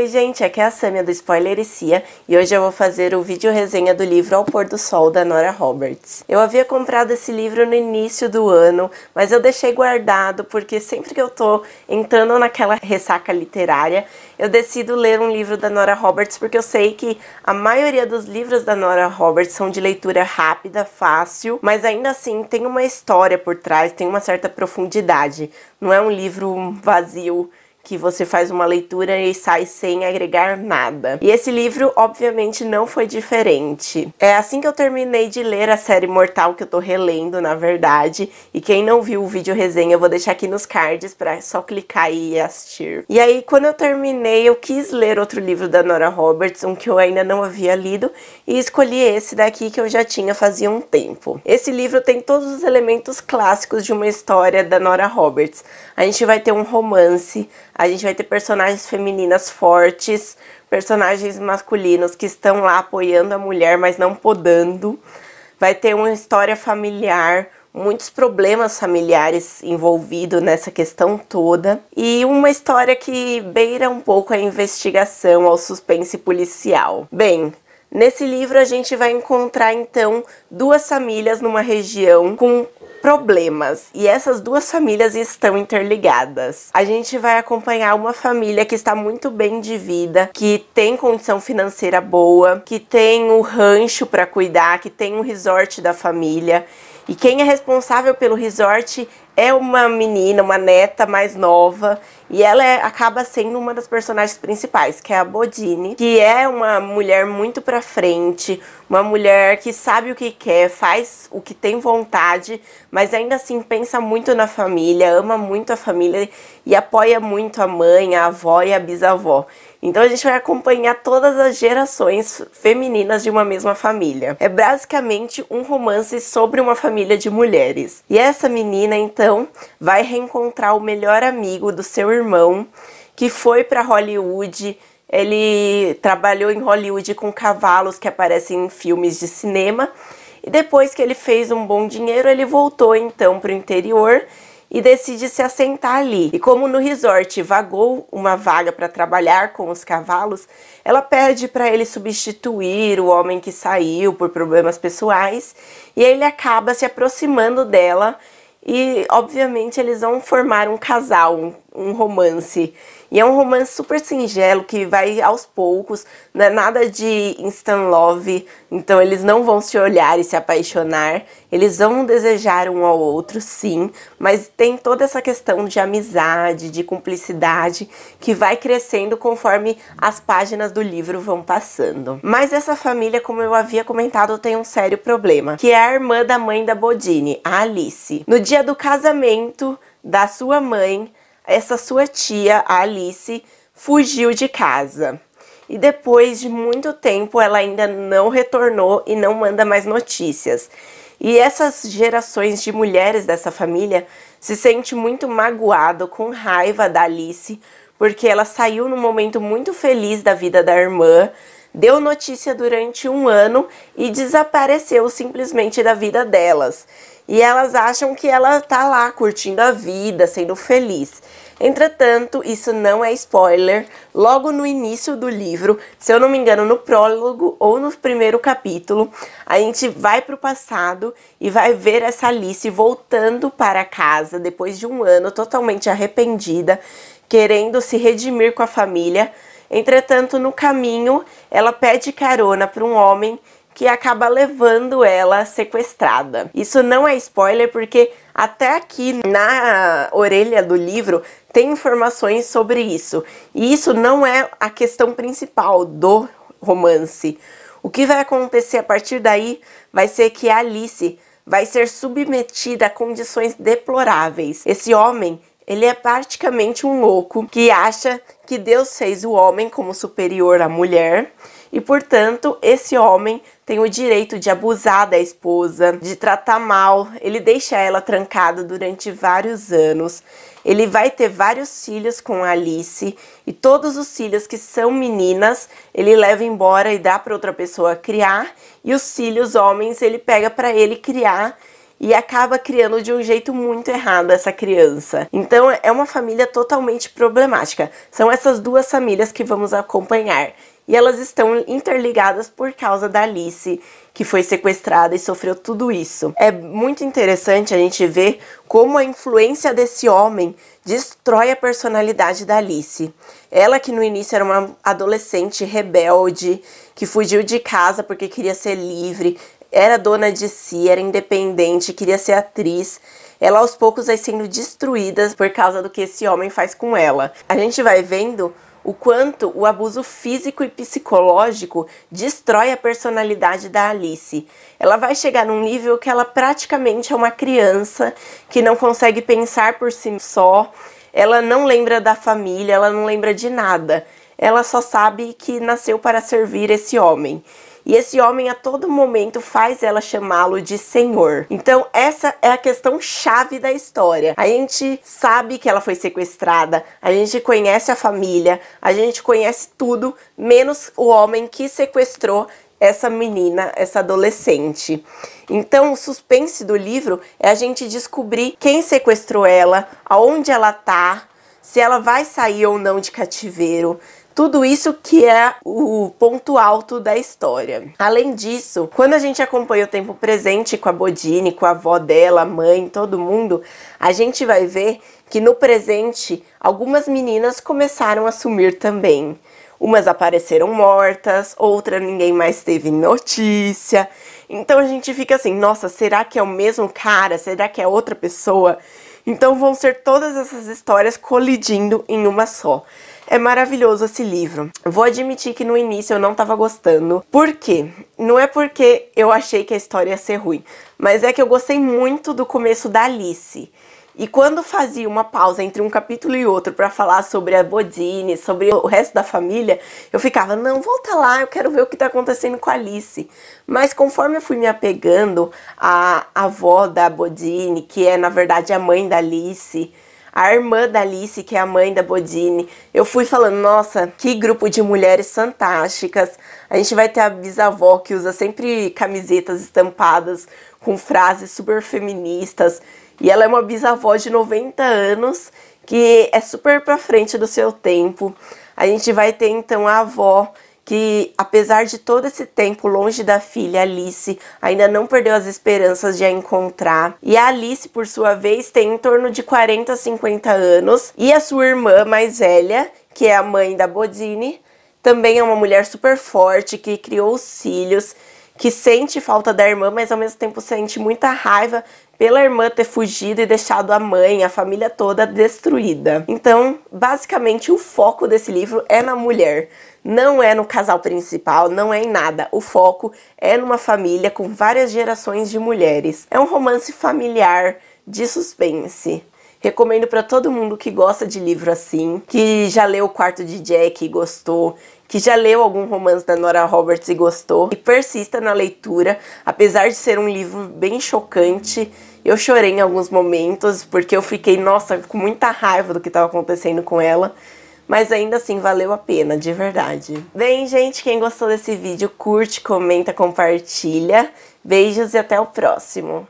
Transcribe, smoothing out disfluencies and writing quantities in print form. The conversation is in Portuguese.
Oi gente, aqui é a Sâmia do Spoilericia e hoje eu vou fazer o vídeo resenha do livro Ao Pôr do Sol, da Nora Roberts. Eu havia comprado esse livro no início do ano, mas eu deixei guardado porque sempre que eu tô entrando naquela ressaca literária, eu decido ler um livro da Nora Roberts porque eu sei que a maioria dos livros da Nora Roberts são de leitura rápida, fácil, mas ainda assim tem uma história por trás, tem uma certa profundidade. Não é um livro vazio que você faz uma leitura e sai sem agregar nada. E esse livro, obviamente, não foi diferente. É assim que eu terminei de ler a série Mortal, que eu tô relendo, na verdade. E quem não viu o vídeo resenha, eu vou deixar aqui nos cards pra só clicar aí e assistir. E aí, quando eu terminei, eu quis ler outro livro da Nora Roberts, um que eu ainda não havia lido, e escolhi esse daqui que eu já tinha fazia um tempo. Esse livro tem todos os elementos clássicos de uma história da Nora Roberts. A gente vai ter um romance, a gente vai ter personagens femininas fortes, personagens masculinos que estão lá apoiando a mulher, mas não podando. Vai ter uma história familiar, muitos problemas familiares envolvidos nessa questão toda. E uma história que beira um pouco a investigação, ao suspense policial. Bem, nesse livro a gente vai encontrar então duas famílias numa região com problemas, e essas duas famílias estão interligadas. A gente vai acompanhar uma família que está muito bem de vida, que tem condição financeira boa, que tem o rancho para cuidar, que tem um resort da família, e quem é responsável pelo resort é uma menina, uma neta mais nova, e ela acaba sendo uma das personagens principais, que é a Bodine, que é uma mulher muito pra frente, uma mulher que sabe o que quer, faz o que tem vontade, mas ainda assim pensa muito na família, ama muito a família e apoia muito a mãe, a avó e a bisavó. Então a gente vai acompanhar todas as gerações femininas de uma mesma família. É basicamente um romance sobre uma família de mulheres. E essa menina, então, vai reencontrar o melhor amigo do seu irmão, que foi para Hollywood. Ele trabalhou em Hollywood com cavalos que aparecem em filmes de cinema. E depois que ele fez um bom dinheiro, ele voltou então para o interior e decide se assentar ali. E como no resort vagou uma vaga para trabalhar com os cavalos, ela pede para ele substituir o homem que saiu por problemas pessoais, e ele acaba se aproximando dela e, obviamente, eles vão formar um casal, um romance. E é um romance super singelo, que vai aos poucos, não é nada de instant love, então eles não vão se olhar e se apaixonar, eles vão desejar um ao outro, sim, mas tem toda essa questão de amizade, de cumplicidade, que vai crescendo conforme as páginas do livro vão passando. Mas essa família, como eu havia comentado, tem um sério problema, que é a irmã da mãe da Bodine, a Alice. No dia do casamento da sua mãe, essa sua tia, a Alice, fugiu de casa. E depois de muito tempo, ela ainda não retornou e não manda mais notícias. E essas gerações de mulheres dessa família se sentem muito magoado, com raiva da Alice, porque ela saiu num momento muito feliz da vida da irmã, deu notícia durante um ano e desapareceu simplesmente da vida delas. E elas acham que ela tá lá curtindo a vida, sendo feliz. Entretanto, isso não é spoiler. Logo no início do livro, se eu não me engano, no prólogo ou no primeiro capítulo, a gente vai pro passado e vai ver essa Alice voltando para casa depois de um ano, totalmente arrependida, querendo se redimir com a família. Entretanto, no caminho, ela pede carona para um homem que acaba levando ela sequestrada. Isso não é spoiler porque até aqui na orelha do livro tem informações sobre isso. E isso não é a questão principal do romance. O que vai acontecer a partir daí vai ser que a Alice vai ser submetida a condições deploráveis. Esse homem, ele é praticamente um louco que acha que Deus fez o homem como superior à mulher e, portanto, esse homem tem o direito de abusar da esposa, de tratar mal. Ele deixa ela trancada durante vários anos. Ele vai ter vários filhos com a Alice e todos os filhos que são meninas ele leva embora e dá para outra pessoa criar, e os filhos homens ele pega para ele criar e acaba criando de um jeito muito errado essa criança. Então é uma família totalmente problemática. São essas duas famílias que vamos acompanhar. E elas estão interligadas por causa da Alice, que foi sequestrada e sofreu tudo isso. É muito interessante a gente ver como a influência desse homem destrói a personalidade da Alice. Ela que no início era uma adolescente rebelde, que fugiu de casa porque queria ser livre, era dona de si, era independente, queria ser atriz. Ela aos poucos vai sendo destruída por causa do que esse homem faz com ela. A gente vai vendo o quanto o abuso físico e psicológico destrói a personalidade da Alice. Ela vai chegar num nível que ela praticamente é uma criança que não consegue pensar por si só, ela não lembra da família, ela não lembra de nada. Ela só sabe que nasceu para servir esse homem. E esse homem a todo momento faz ela chamá-lo de senhor. Então essa é a questão chave da história. A gente sabe que ela foi sequestrada, a gente conhece a família, a gente conhece tudo, menos o homem que sequestrou essa menina, essa adolescente. Então o suspense do livro é a gente descobrir quem sequestrou ela, aonde ela tá, se ela vai sair ou não de cativeiro. Tudo isso que é o ponto alto da história. Além disso, quando a gente acompanha o tempo presente com a Bodine, com a avó dela, a mãe, todo mundo, a gente vai ver que no presente algumas meninas começaram a sumir também. Umas apareceram mortas, outra ninguém mais teve notícia. Então a gente fica assim, nossa, será que é o mesmo cara? Será que é outra pessoa? Então vão ser todas essas histórias colidindo em uma só. É maravilhoso esse livro. Vou admitir que no início eu não tava gostando. Por quê? Não é porque eu achei que a história ia ser ruim, mas é que eu gostei muito do começo da Alice. E quando fazia uma pausa entre um capítulo e outro para falar sobre a Bodine, sobre o resto da família, eu ficava, não, volta lá, eu quero ver o que tá acontecendo com a Alice. Mas conforme eu fui me apegando à avó da Bodine, que é na verdade a mãe da Alice, a irmã da Alice, que é a mãe da Bodine, eu fui falando, nossa, que grupo de mulheres fantásticas. A gente vai ter a bisavó que usa sempre camisetas estampadas com frases super feministas. E ela é uma bisavó de 90 anos, que é super pra frente do seu tempo. A gente vai ter então a avó, que apesar de todo esse tempo longe da filha Alice, ainda não perdeu as esperanças de a encontrar. E a Alice, por sua vez, tem em torno de 40 a 50 anos. E a sua irmã mais velha, que é a mãe da Bodine, também é uma mulher super forte, que criou os filhos, que sente falta da irmã, mas ao mesmo tempo sente muita raiva pela irmã ter fugido e deixado a mãe, a família toda destruída. Então, basicamente, o foco desse livro é na mulher. Não é no casal principal, não é em nada. O foco é numa família com várias gerações de mulheres. É um romance familiar de suspense. Recomendo para todo mundo que gosta de livro assim, que já leu O Quarto de Jack e gostou, que já leu algum romance da Nora Roberts e gostou, e persista na leitura. Apesar de ser um livro bem chocante, eu chorei em alguns momentos, porque eu fiquei, nossa, com muita raiva do que estava acontecendo com ela. Mas ainda assim, valeu a pena, de verdade. Bem, gente, quem gostou desse vídeo, curte, comenta, compartilha. Beijos e até o próximo.